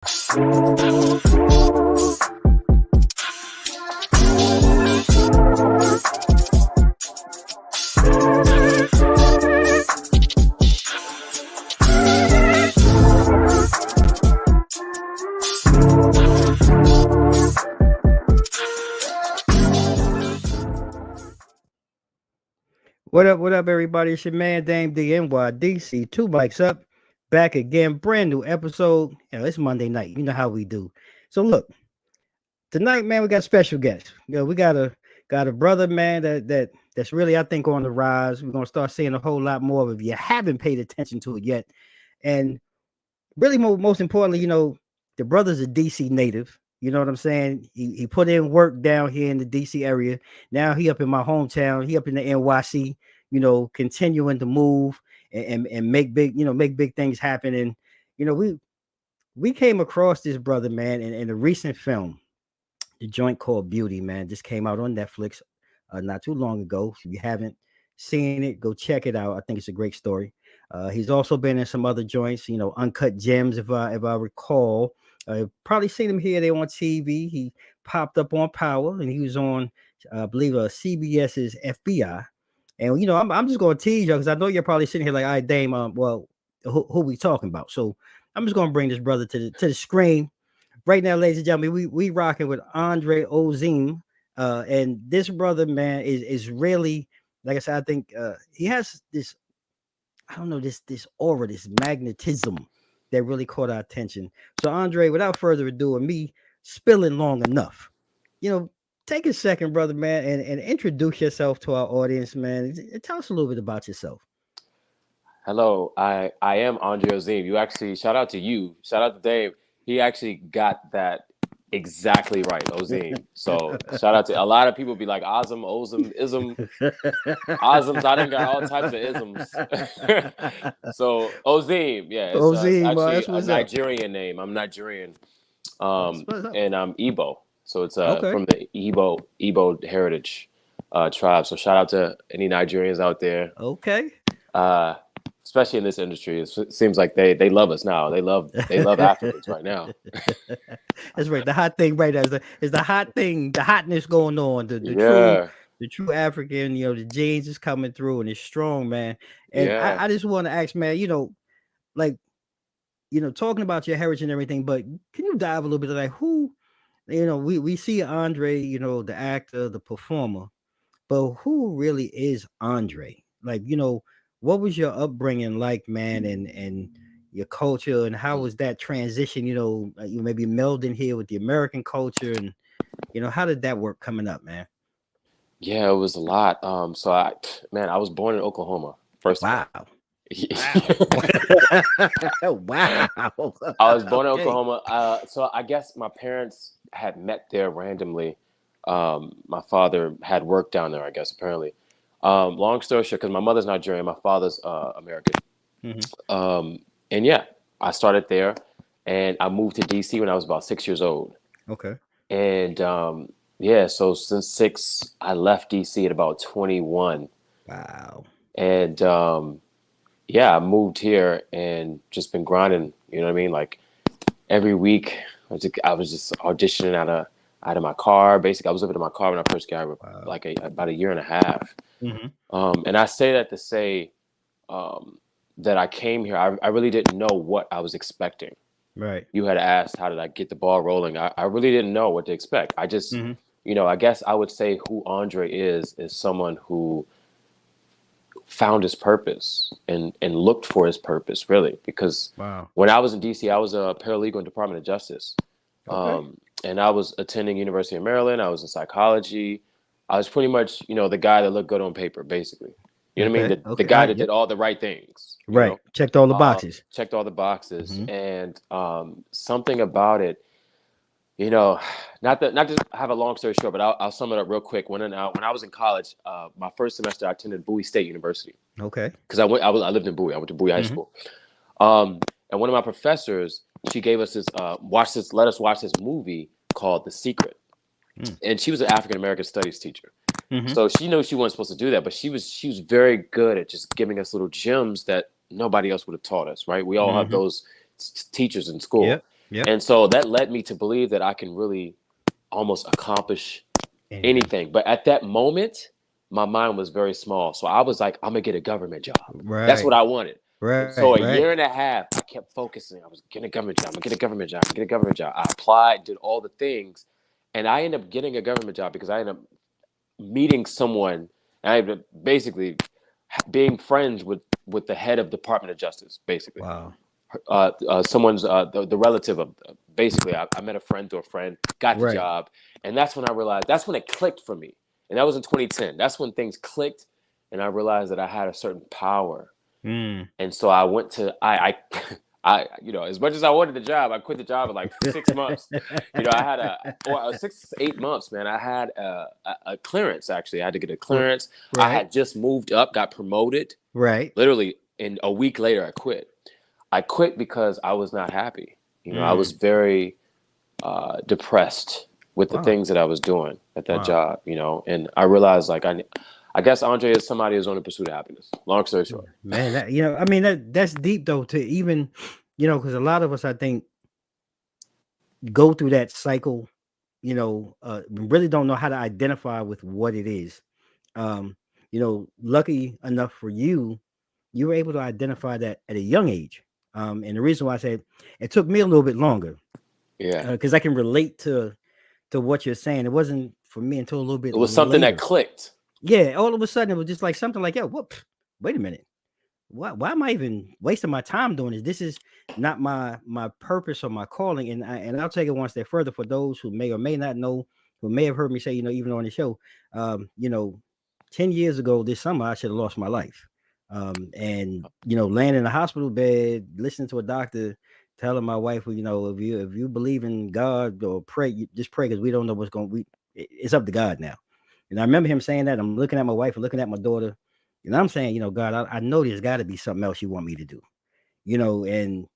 What up, everybody? It's your man, damednydc. Two mics up, back again, brand new episode. It's Monday night. You know how we do. So look, tonight, man, we got a special guest. We got a brother, man, that's really, I think, on the rise. We're gonna start seeing a whole lot more of it if you haven't paid attention to it yet. And really, most importantly, the brother's a DC native. You know what I'm saying? He put in work down here in the DC area. Now he up in my hometown. He up in the NYC. Continuing to move and make big things happen. And we came across this brother, man, in a recent film, the joint called Beauty, man. Just came out on Netflix not too long ago. If you haven't seen it, go check it out. I think it's a great story. He's also been in some other joints, Uncut Gems, if I recall. Probably seen him here. They on TV. He popped up on Power, and he was on, I believe, CBS's FBI. And I'm just gonna tease you because I know you're probably sitting here like, all right, Dame, well, who we talking about? So I'm just gonna bring this brother to the screen right now, ladies and gentlemen. We rocking with Andre Ozim, and this brother, man, is really, like I said, I think he has this, I don't know, this aura, this magnetism that really caught our attention. So Andre, without further ado, and me spilling long enough, take a second, brother, man, and introduce yourself to our audience, man. Tell us a little bit about yourself. Hello, I am Andre Ozim. You actually, shout out to Dave. He actually got that exactly right, Ozim. So shout out to a lot of people be like Ozim, ism, Ozims. I done got all types of isms. So Ozim, yeah, it's Ozim, actually a Nigerian name. I'm Nigerian, and I'm Igbo. So it's Okay. from the Igbo heritage tribe. So shout out to any Nigerians out there. Okay. Especially in this industry, it seems like they love us now. They love Africans right now. That's right. The hot thing right now is the hot thing, the hotness going on. The true African, the genes is coming through and it's strong, man. And I just want to ask, man, talking about your heritage and everything, but can you dive a little bit of like who, we see Andre, the actor, the performer, but who really is Andre? Like, what was your upbringing like, man, and your culture, and how was that transition? You maybe melding here with the American culture, and how did that work coming up, man? Yeah, it was a lot. So I was born in Oklahoma. First wow. Wow. I was born in Oklahoma. So I guess my parents had met there randomly. My father had worked down there, I guess, apparently. Long story short, because my mother's Nigerian, my father's American. Mm-hmm. And yeah, I started there, and I moved to DC when I was about 6 years old. Okay. And so since 6, I left DC at about 21. Wow. And I moved here and just been grinding. You know what I mean? Like every week, I was just auditioning out of my car. Basically, I was living in my car when I first got like about a year and a half. Mm-hmm. And I say that to say that I came here. I really didn't know what I was expecting. Right. You had asked, how did I get the ball rolling? I really didn't know what to expect. I just, I guess I would say who Andre is someone who found his purpose and looked for his purpose, really. Because when I was in DC, I was a paralegal in Department of Justice. Okay. And I was attending University of Maryland. I was in psychology. I was pretty much, the guy that looked good on paper, basically. You know what I mean? The guy that did all the right things. Right. Checked all the boxes. Checked all the boxes. Mm-hmm. And something about it, not to have a long story short, but I'll sum it up real quick. When I was in college, my first semester, I attended Bowie State University. Okay. Because I lived in Bowie. I went to Bowie High School. And one of my professors, she gave us this, let us watch this movie called The Secret. And she was an African American studies teacher. Mm-hmm. So she knew she wasn't supposed to do that, but she was very good at just giving us little gems that nobody else would have taught us, right? We all have those teachers in school. Yep. Yep. And so that led me to believe that I can really almost accomplish anything. But at that moment, my mind was very small. So I was like, I'm gonna get a government job. That's what Right. I wanted. And so Right. a Right. year and a half, I kept focusing. I was getting a government job. I'm gonna get a government job. I'm gonna get a government job. I applied, did all the things, and I ended up getting a government job because I ended up meeting someone. And I ended up basically being friends with the head of Department of Justice, basically. Wow. Someone's the relative of basically I met a friend through a friend, got the Right. job, and that's when I realized that's when it clicked for me, and that was in 2010. That's when things clicked, and I realized that I had a certain power, Mm. and so I went to I as much as I wanted the job, I quit the job in like 6 months. I had or 6 8 months, man. I had a clearance actually. I had to get a clearance. I Right. had just moved up, got promoted. Right. Literally, in a week later, I quit. I quit because I was not happy. I was Mm. very depressed with the Wow. things that I was doing at that Wow. job, and I realized like I guess Andre is somebody who's on the pursuit of happiness. Long story short. Man, I mean that's deep though to even, because a lot of us I think go through that cycle, really don't know how to identify with what it is. Lucky enough for you, you were able to identify that at a young age. And the reason why I said it took me a little bit longer, Yeah. because I can relate to what you're saying. It wasn't for me until a little bit It was something that later. clicked. Yeah, all of a sudden it was just like something like, yo, what? Wait a minute. Why am I even wasting my time doing this? This is not my purpose or my calling. And I'll take it one step further for those who may or may not know, who may have heard me say, even on the show, um, you know, 10 years ago this summer, I should have lost my life. And laying in a hospital bed, listening to a doctor telling my wife, well, if you believe in God or pray, just pray, because we don't know what's it's up to God now. And I remember him saying that. I'm looking at my wife and looking at my daughter, and I'm saying, God, I know there's got to be something else you want me to do, and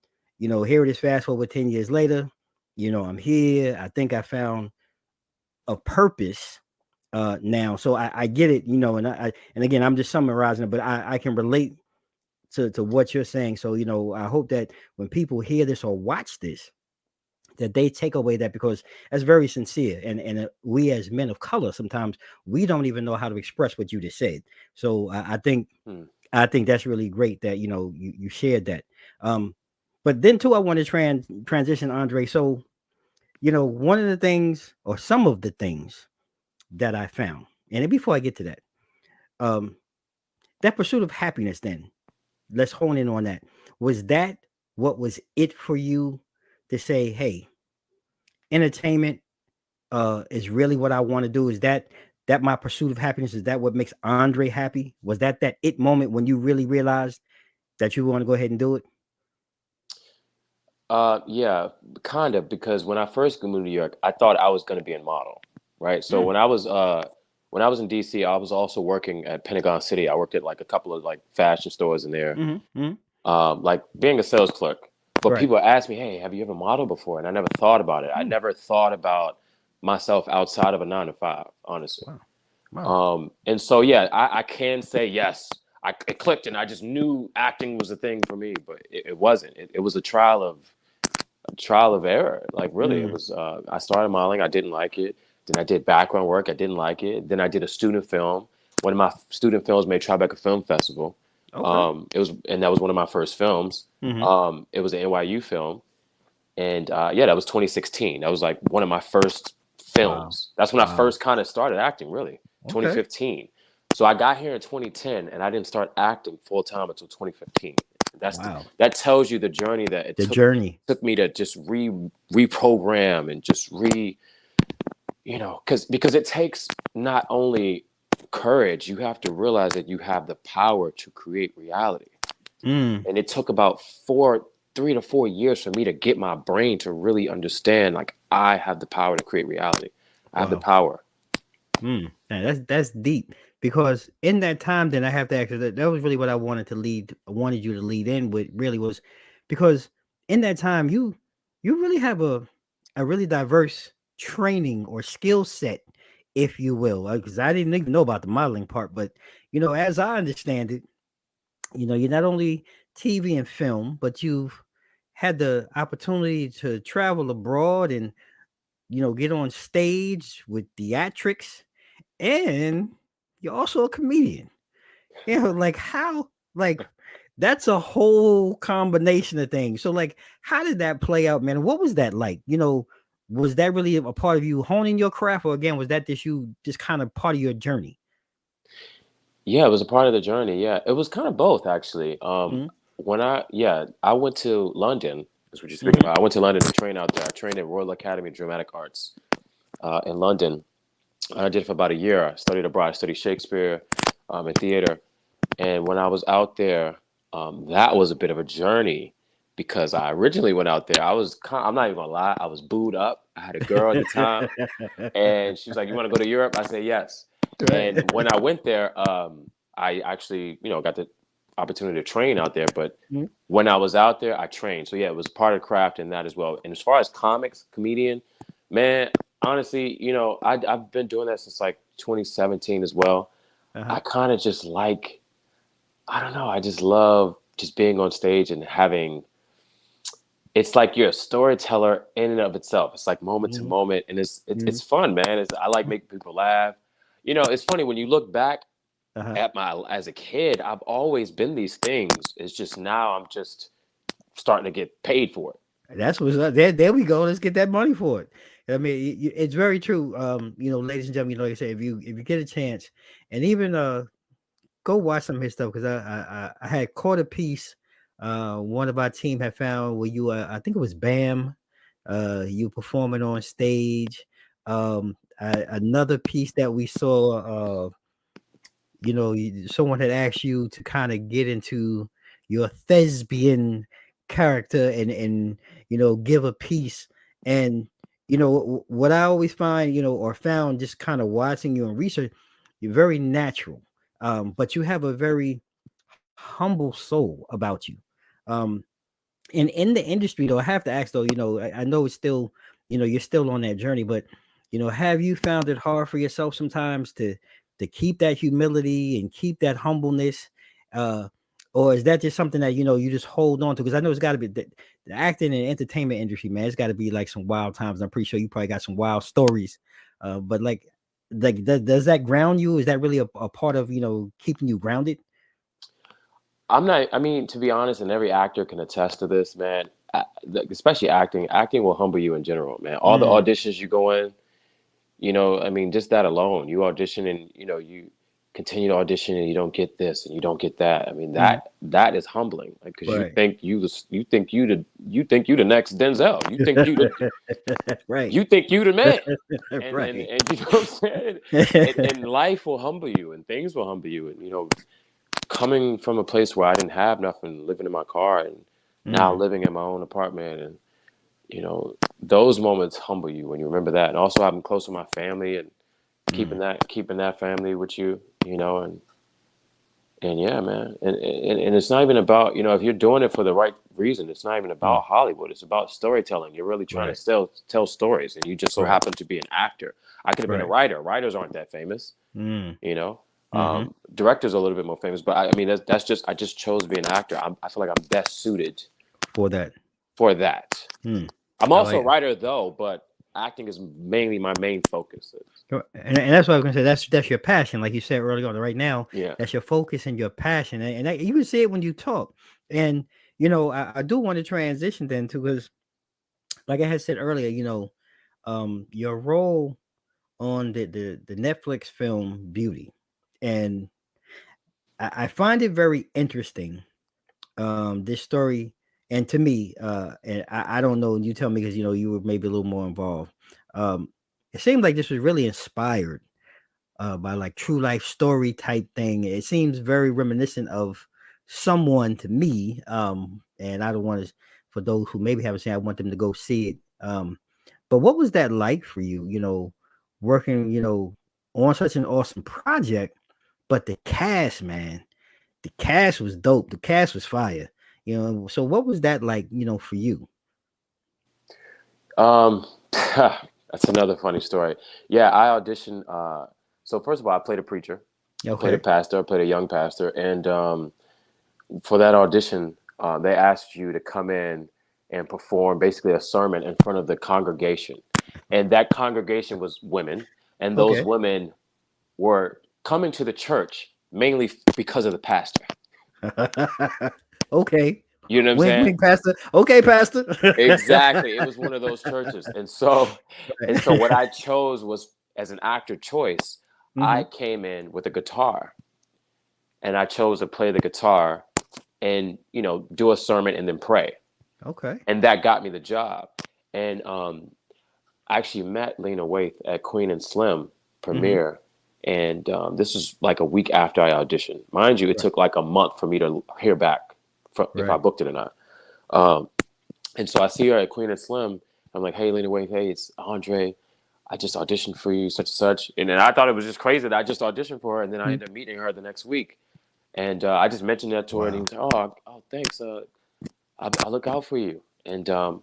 here it is. Fast forward 10 years later, I'm here. I think I found a purpose now. So I get it, and again, I'm just summarizing it, but I can relate to what you're saying. So, I hope that when people hear this or watch this, that they take away that, because that's very sincere, and we as men of color sometimes we don't even know how to express what you just said. So I think Hmm. I think that's really great that you shared that. But then too, I want to transition, Andre. So one of the things, or some of the things that I found, and before I get to that, um, that pursuit of happiness. Then let's hone in on that. Was that what was it for you to say, hey, entertainment is really what I want to do? Is that my pursuit of happiness? Is that what makes Andre happy? Was that it moment when you really realized that you want to go ahead and do it? Yeah, kind of, because when I first moved to New York, I thought I was going to be a model, right? So Mm, when I was in DC, I was also working at Pentagon City. I worked at like a couple of like fashion stores in there, mm-hmm. like being a sales clerk. But Right. people ask me, "Hey, have you ever modeled before?" And I never thought about it. I Mm, never thought about myself outside of a 9 to 5, honestly. wow. Wow. And so yeah, I can say yes. It clicked, and I just knew acting was a thing for me, but it wasn't. It was a trial of error. Like really, it Mm, was. I started modeling. I didn't like it. Then I did background work. I didn't like it. Then I did a student film. One of my student films made Tribeca Film Festival. okay. And that was one of my first films. Mm-hmm. It was an NYU film, and yeah, that was 2016. That was like one of my first Wow. films. That's when I Wow. first kind of started acting. Really, Okay. 2015. So I got here in 2010, and I didn't start acting full time until 2015. Wow. That tells you the journey that it The took journey. me to just reprogram and just because it takes not only courage, you have to realize that you have the power to create reality. Mm. And it took about 3 to 4 years for me to get my brain to really understand, like, I have the power to create reality. I have the Wow. power. Now that's deep, because in that time, then I have to ask you that was really what I wanted you to lead in with, really, was because in that time you really have a really diverse training or skill set, if you will, because I didn't even know about the modeling part. But as I understand it, you're not only TV and film, but you've had the opportunity to travel abroad and get on stage with theatrics, and you're also a comedian. Like how, like that's a whole combination of things. So like, how did that play out, man? What was that like? Was that really a part of you honing your craft, or again, was that just kind of part of your journey? Yeah, it was a part of the journey. Yeah, it was kind of both actually. Mm-hmm. I went to London. That's what you're speaking Mm-hmm. about. I went to London to train out there. I trained at Royal Academy of Dramatic Arts in London. I did it for about a year. I studied abroad. I studied Shakespeare and theater. And when I was out there, that was a bit of a journey because I originally went out there. I'm not even gonna lie, I was booed up. I had a girl at the time, and she was like, "You want to go to Europe?" I said, "Yes." Right. And when I went there, I actually, got the opportunity to train out there. But Mhm. when I was out there, I trained. So yeah, it was part of craft in that as well. And as far as comics, comedian, man, honestly, I've been doing that since like 2017 as well. Uh-huh. I kind of just like, I don't know, I just love just being on stage and having. It's like you're a storyteller in and of itself. It's like moment to Mhm. moment, and it's it's, Mhm. it's fun, man. I like making people laugh. It's funny when you look back Uh-huh. at my as a kid. I've always been these things. It's just now I'm just starting to get paid for it. That's what's up. There we go. Let's get that money for it. I mean, it's very true. Ladies and gentlemen, like I say, if you get a chance, and even go watch some of his stuff, because I had caught a piece. One of our team had found where you, I think it was Bam, you performing on stage. Another piece that we saw. Someone had asked you to kind of get into your thespian character and give a piece. And what I always find, or found, just kind of watching you and research, you're very natural, but you have a very humble soul about you. um and in the industry, though, I have to ask, though, I know it's still, you're still on that journey, but have you found it hard for yourself sometimes to keep that humility and keep that humbleness, uh or is that just something that you just hold on to? Because I know it's got to be the acting and entertainment industry, man. It's got to be like some wild times. I'm pretty sure you probably got some wild stories, but like does that ground you? Is that really a part of keeping you grounded? I'm not. I mean, to be honest, and every actor can attest to this, man. Especially acting. Acting will humble you in general, man. All the Mm, auditions you go in, I mean, just that alone. You audition and you continue to audition and you don't get this and you don't get that. I mean, mm, that is humbling, like, because right. you think you the next Denzel. Right. You think you the man. And Right. and you know what I'm saying? And life will humble you and things will humble you. And coming from a place where I didn't have nothing, living in my car, and now Mm, living in my own apartment, and those moments humble you when you remember that. And also having close to my family and mm, keeping that family with you, and yeah, man. And it's not even about, if you're doing it for the right reason, it's not even mm. about Hollywood. It's about storytelling. You're really trying to Right. tell stories, and you just so Right. happen to be an actor. I could have been a Right. writer. Writers aren't that famous, Mm, you know. mhm. Directors are a little bit more famous, but I mean that's just I just chose to be an actor. I feel like I'm best suited For that. for that. Mm. I'm I also like a writer though, but acting is mainly my main focus. and that's what I was gonna say. That's your passion, like you said earlier on. Right now, Yeah. that's your focus and your passion, and you can see it when you talk. And I do want to transition then to, because like I had said earlier, your role on the Netflix film Beauty, and I find it very interesting. This story, and to me, and I don't know, and you tell me, because you were maybe a little more involved. Um, it seemed like this was really inspired by like true life story type thing. It seems very reminiscent of someone to me. And I don't want to, for those who maybe haven't seen, I want them to go see it. But what was that like for you? Working, on such an awesome project, but the cast, man, the cast was dope. The cast was fire. So what was that like? For you? That's another funny story. Yeah, I auditioned. So first of all, I played a preacher. I played a Okay. pastor. I played a young pastor, and for that audition, they asked you to come in and perform basically a sermon in front of the congregation. And that congregation was women, and those Okay. women were coming to the church mainly because of the pastor. Okay. You know what I'm Wink, saying? wink, Pastor. Okay, Pastor. Exactly. It was one of those churches. And so what I chose was, as an actor choice, Mm-hmm. I came in with a guitar, and I chose to play the guitar and, do a sermon and then pray. Okay. And that got me the job. And I actually met Lena Waithe at Queen and Slim Mm-hmm. premiere. And this was like a week after I auditioned. Mind you, it Right. took like a month for me to hear back if I Right. booked it or not. Um, and so I see her at Queen and Slim. I'm like, hey, Lena Waithe, hey, it's Andre. I just auditioned for you, such and such. And then I thought it was just crazy that I just auditioned for her. And then I Mm-hmm. ended up meeting her the next week. And I just mentioned that to her. And he Wow. was like, oh, thanks. I'll look out for you. And, that's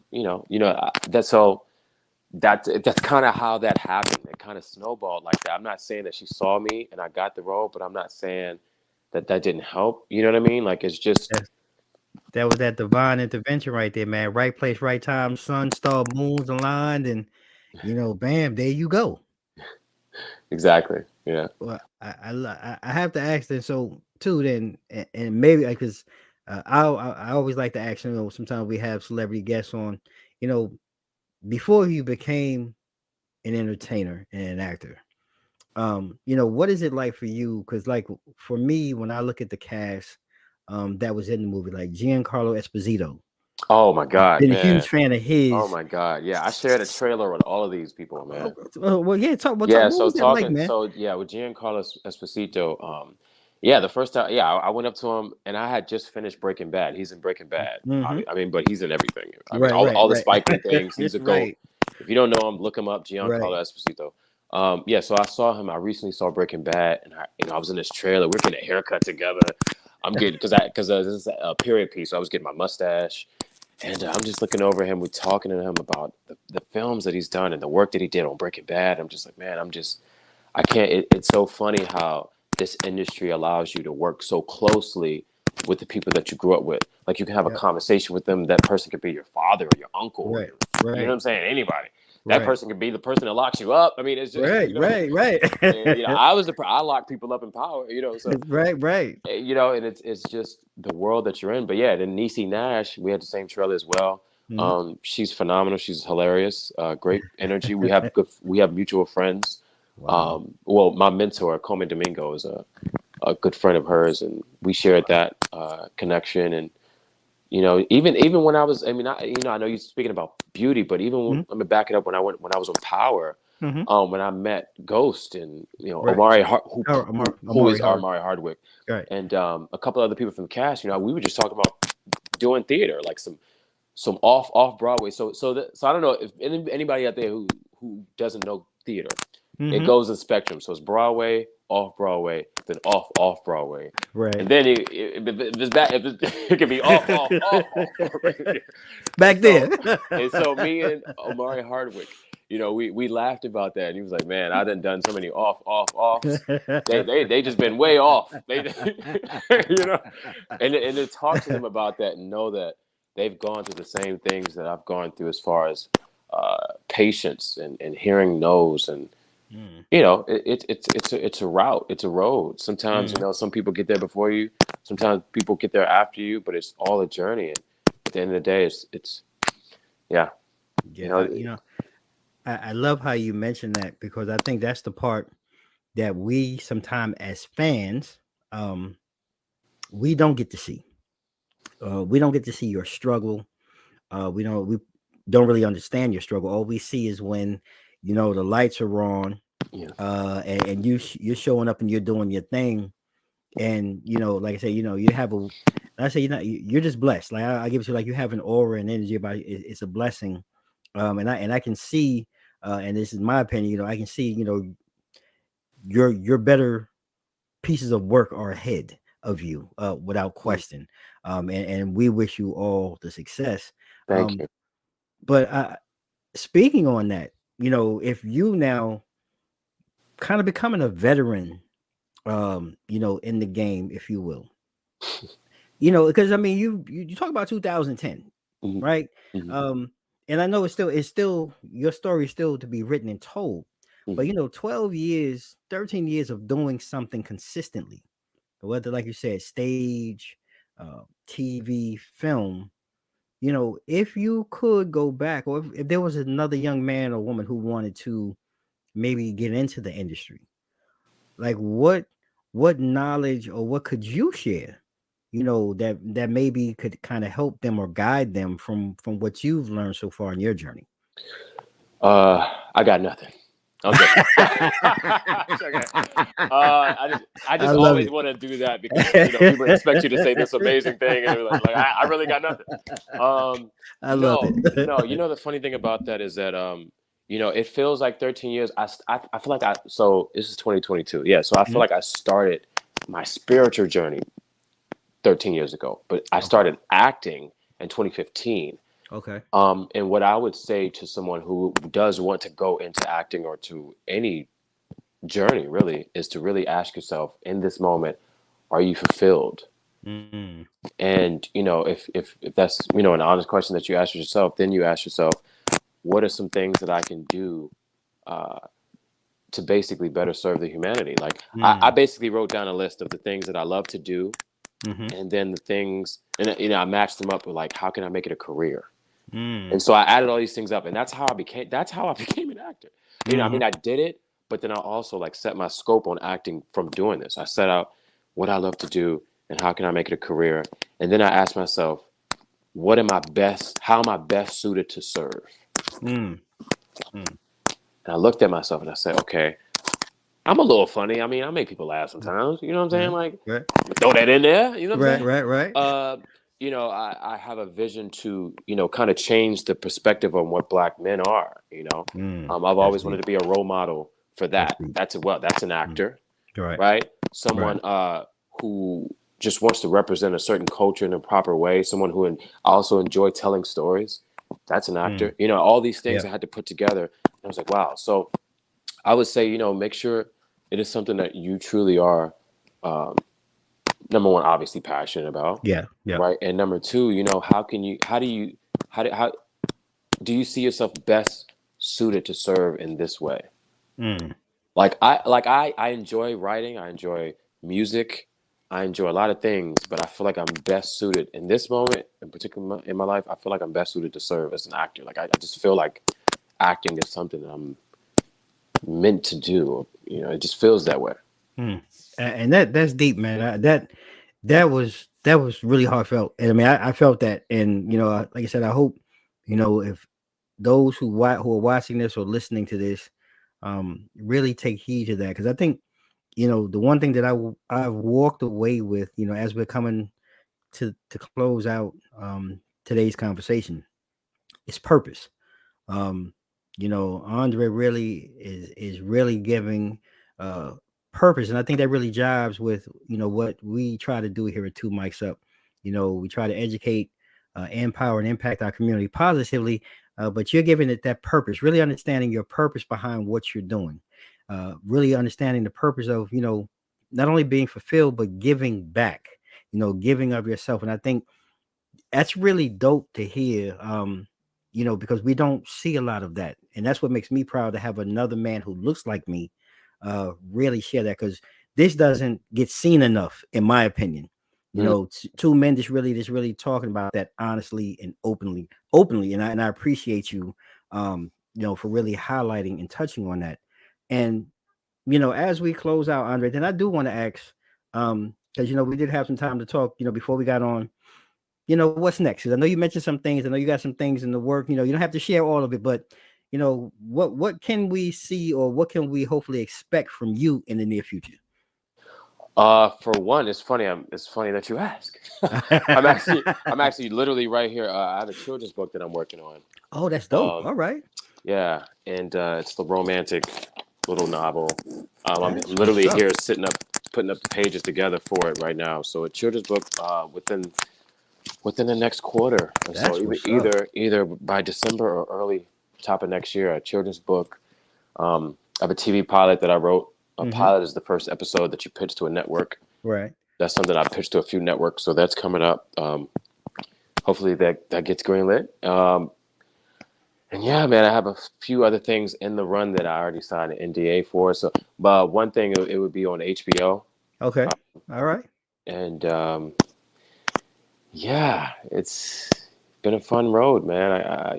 kind of how that happened. It kind of snowballed like that. I'm not saying that she saw me and I got the role, but I'm not saying that didn't help. You know what I mean? Like, it's just That was that divine intervention right there, man. Right place, right time. Sun, star, moons aligned, and bam, there you go. exactly. Yeah. Well, I have to ask then. So too, then, and maybe because I always like to ask. Sometimes we have celebrity guests on. You know, before you became an entertainer and an actor, what is it like for you? Because like for me, when I look at the cast, that was in the movie, like Giancarlo Esposito. Oh my God, Been a huge man. fan of Oh his. my God. Yeah. I shared a trailer with all of these people, man. Well, yeah. Talk. Yeah. What So was that like, talking, man? so yeah, with Giancarlo Esposito, yeah, the first time, yeah, I went up to him and I had just finished Breaking Bad. He's in Breaking Bad. Mm-hmm. I mean, but he's in everything. I mean, Right, all the right, Spike Lee things. right, He's a GOAT. right, If you don't know him, look him up, right. Giancarlo Esposito. Yeah, so I saw him. I recently saw Breaking Bad, and I was in this trailer. We're getting a haircut together. I'm getting because this is a period piece, so I was getting my mustache, and I'm just looking over him. We're talking to him about the films that he's done and the work that he did on Breaking Bad. I'm just like, man, I can't. It's so funny how this industry allows you to work so closely with the people that you grew up with. Like, you can have a Yep. conversation with them. That person could be your father or your uncle or Right, you know what right, I'm saying? Anybody. That right, person could be the person that locks you up. I mean, it's just, right, right, right, and, I lock people up in power, so, right, right. and it's just the world that you're in. But yeah, then Niecy Nash, we had the same trailer as well. Mhm. She's phenomenal. She's hilarious. Great energy. We have mutual friends. Wow, Well, my mentor, Coleman Domingo, is a good friend of hers, and we shared that connection. And even when I was, I mean, I know you're speaking about beauty, but even mhm, let me back it up. When I was on Power, mhm. when I met Ghost and Right. Oh, Who is Amari Hart. Amari Hardwick, Right. and a couple other people from the cast, we were just talking about doing theater, like some off Broadway. So I don't know if anybody out there who doesn't know theater. It Mhm. goes in spectrum. So it's Broadway, off Broadway, then off Broadway, and Right. then if it's bad, it can be off Broadway. and Back so there. and so me and Omari Hardwick, we laughed about that, and he was like, "Man, I done so many offs. They just been way off. They, and to talk to them about that and know that they've gone through the same things that I've gone through as far as patience and hearing no's and Mm, it's a route, it's a road. Sometimes mhm. some people get there before you, sometimes people get there after you, but it's all a journey. And at the end of the day, it's yeah, you Yeah, know, I love how you mentioned that because I think that's the part that we sometimes as fans, um, we don't get to see. We don't get to see your struggle. We don't really understand your struggle. All we see is when the lights are on, yeah, and you're showing up and you're doing your thing, and like I say, you have a. I say you're just blessed. Like I give it to you, like you have an aura and energy about it. It's a blessing, and I can see, and this is my opinion. I can see, your better pieces of work are ahead of you, without question. And we wish you all the success. thank Um, you. but speaking on that, if you now kind of becoming a veteran, in the game, if you will, because I mean, you talk about 2010. Mhm. right? Mhm. And I know it's still your story is still to be written and told, but Mhm. 12 years, 13 years of doing something consistently, whether like you said, stage, TV, film. If you could go back, or if there was another young man or woman who wanted to maybe get into the industry, like what knowledge or what could you share, that maybe could kind of help them or guide them from what you've learned so far in your journey? I got nothing. I'm joking. Okay. I I just love always it. want to do that because people expect you to say this amazing thing, and they're like I really got nothing. I love No, it. no. The funny thing about that is that it feels like 13 years. I feel like so this is 2022. Yeah, so I feel Mhm. like I started my spiritual journey 13 years ago, but I Okay. started acting in 2015. Okay. And what I would say to someone who does want to go into acting or to any journey really is to really ask yourself in this moment, are you fulfilled? Mm. And if that's an honest question that you ask yourself, then you ask yourself, what are some things that I can do uh, to basically better serve the humanity? Like I Mm. basically wrote down a list of the things that I love to do, Mhm. and then the things, and I matched them up with like how can I make it a career? And Mm. so I added all these things up, and that's how I became an actor. I mean, Mhm. I did it, but then I also like set my scope on acting from doing this. I set out what I love to do and how can I make it a career. And then I asked myself, how am I best suited to serve? Mm. Mm. And I looked at myself and I said, okay, I'm a little funny. I mean, I make people laugh sometimes. You know what I'm saying? Right. Like, Right. throw that in there. You know what I'm Right. saying? Right. Right. Uh, I have a vision to, kind of change the perspective on what black men are. I've That's always wanted deep. to be a role model for That's that. deep. That's an Mm. actor, Right. right? Right. Someone who just wants to represent a certain culture in a proper way. Someone who also enjoy telling stories. That's an actor. Mm. All these things Yeah. I had to put together. And I was like, wow. So I would say, make sure it is something that you truly are. Um, Number one, obviously passionate about, Yeah. Yeah. right? And number two, how do you see yourself best suited to serve in this way? Mm. I enjoy writing, I enjoy music, I enjoy a lot of things, but I feel like I'm best suited in this moment, in particular in my life. I feel like I'm best suited to serve as an actor. Like I just feel like acting is something that I'm meant to do. It just feels that way. Mm. And that's deep, man. That was really heartfelt. And I mean, I felt that. And like I said, I hope if those who are watching this or listening to this, really take heed to that, because I think the one thing that I've walked away with, as we're coming to close out today's conversation, is purpose. Um, Andre really is really giving uh purpose, and I think that really jives with what we try to do here at Two Mics Up. We try to educate, empower, and impact our community positively. But you're giving it that purpose, really understanding your purpose behind what you're doing, really understanding the purpose of not only being fulfilled but giving back, giving of yourself. And I think that's really dope to hear. Because we don't see a lot of that. And that's what makes me proud to have another man who looks like me really share that, because this doesn't get seen enough, in my opinion. Mm. Two men just really talking about that honestly and openly. And I appreciate you, for really highlighting and touching on that. And, as we close out, Andre, then I do want to ask, because, we did have some time to talk, before we got on, what's next? 'Cause I know you mentioned some things. I know you got some things in the work. You don't have to share all of it, but what can we see, or what can we hopefully expect from you in the near future? For one, it's funny that you ask. I'm actually literally right here. I have a children's book that I'm working on. Oh, that's dope. Um, All right, yeah, and it's the romantic little novel. I'm that's what's literally up. here sitting up, putting up the pages together for it right now. So a children's book within the next quarter or so, That's either what's up. either either by December or early top of next year. A children's book. I have a TV pilot that I wrote. A Mm-hmm. pilot is the first episode that you pitch to a network. Right. That's something I pitched to a few networks, so that's coming up. hopefully that gets greenlit. And yeah, man, I have a few other things in the run that I already signed an NDA for. So, but one thing, it would be on HBO. Okay. All right. And yeah, it's been a fun road, man.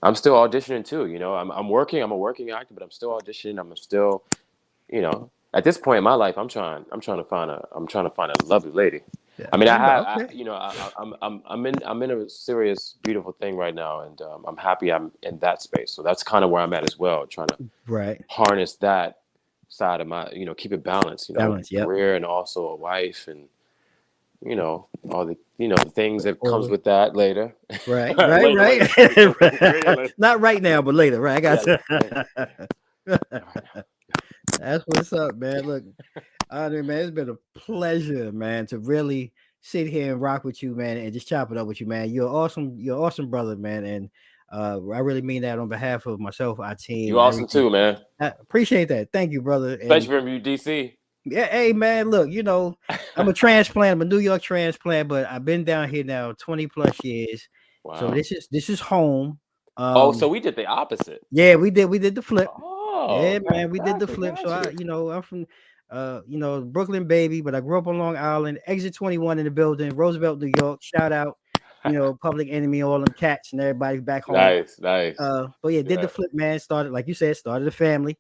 I'm still auditioning too. I'm working. I'm a working actor, but I'm still auditioning. I'm still, at this point in my life, I'm trying to find a lovely lady. Yeah. I mean, Okay. I'm in a serious, beautiful thing right now, and I'm happy I'm in that space. So that's kind of where I'm at as well, trying to Right. harness that side of my, keep it balanced, Balance. Yep. career and also a wife and, all the, the things that comes Or with that later. right. later. Later. Not right now, but later. Right. I got Yeah. That's what's up, man. Look, Andre, man, it's been a pleasure, man, to really sit here and rock with you, man, and just chop it up with you, man. You're awesome brother, man. And I really mean that on behalf of myself, our team, You and awesome everything. too, man. I appreciate that. Thank you, brother. Especially from you, DC. Yeah, hey man, look, I'm a transplant, I'm a New York transplant, but I've been down here now 20 plus years. Wow. So this is home. So we did the opposite. Yeah, we did the flip. Oh, yeah, okay. man, we did the flip. So I'm from Brooklyn baby, but I grew up on Long Island, exit 21 in the building, Roosevelt, New York. Shout out, Public Enemy, all them cats and everybody back home. Nice. But yeah, did the flip, man. Started, like you said, started a family.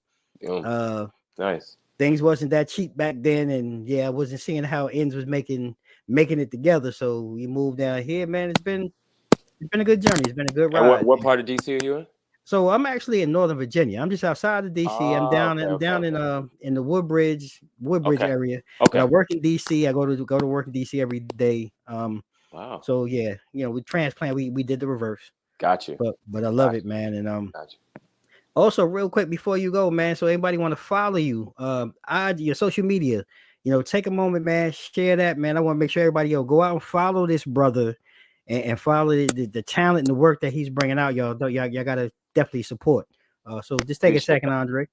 Nice. Things wasn't that cheap back then, and yeah, I wasn't seeing how ends was making it together. So we moved down here, man. It's been a good journey. It's been a good ride. And what part of DC are you in? So I'm actually in Northern Virginia. I'm just outside of DC. I'm down in the Woodbridge area. Okay. But I work in DC. I go to work in DC every day. Wow. So yeah, with transplant, we did the reverse. Got you. But I love it, man. And Got you. Also, real quick before you go, man. So anybody want to follow you, your social media, take a moment, man. Share that, man. I want to make sure everybody, go out and follow this brother, and follow the talent and the work that he's bringing out, y'all. Y'all gotta definitely support. So just take a second, Andre.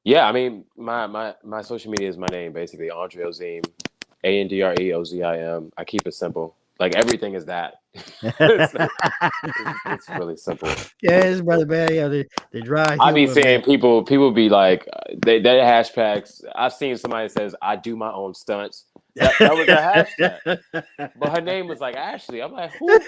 Yeah, I mean, my social media is my name, basically, Andre Ozim, Andre Ozim. I keep it simple. Like everything is that. it's really simple. Yes, brother, man. Yeah, the dry. I be seeing people be like, they hashtags. I've seen somebody that says, "I do my own stunts." That was a hashtag, but her name was like Ashley. I'm like, who?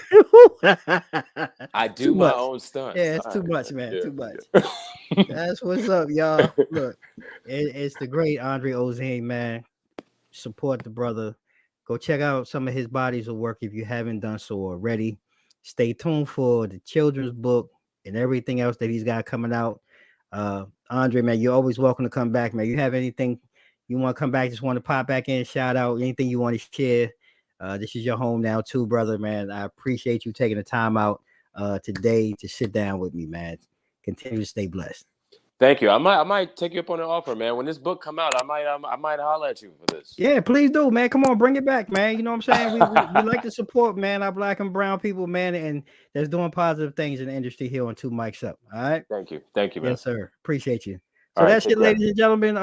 I do my own stunts. Yeah, it's too much, man. Yeah, too much. Yeah. That's what's up, y'all. Look, it's the great Andre Ozim, man. Support the brother. Go check out some of his bodies of work if you haven't done so already. Stay tuned for the children's book and everything else that he's got coming out. Andre, man, you're always welcome to come back, man. You have anything you want to come back, just want to pop back in, shout out, anything you want to share. This is your home now too, brother, man. I appreciate you taking the time out today to sit down with me, man. Continue to stay blessed. Thank you. I might take you up on the offer, man. When this book come out, I might holler at you for this. Yeah, please do, man. Come on, bring it back, man. You know what I'm saying? We like to support, man, our black and brown people, man, and that's doing positive things in the industry here on Two Mics Up. All right. Thank you, man. Yes, sir. Appreciate you. So that's it, ladies and gentlemen.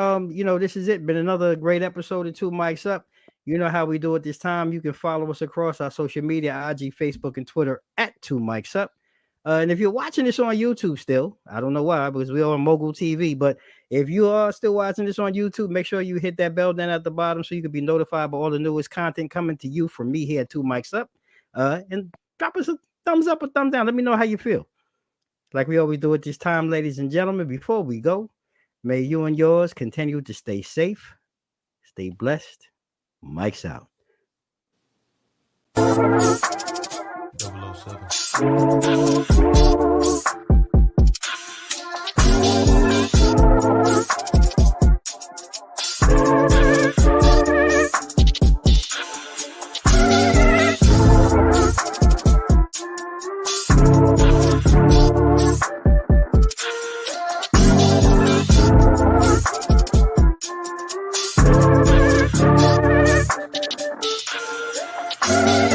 This is it. Been another great episode of Two Mics Up. You know how we do it this time. You can follow us across our social media, IG, Facebook, and Twitter at Two Mics Up. And if you're watching this on YouTube still, I don't know why, because we're on Mogul TV, but if you are still watching this on YouTube, make sure you hit that bell down at the bottom so you can be notified by all the newest content coming to you from me here at Two Mics Up. And drop us a thumbs up or thumbs down. Let me know how you feel. Like we always do at this time, ladies and gentlemen, before we go, may you and yours continue to stay safe, stay blessed. Mics out. 007.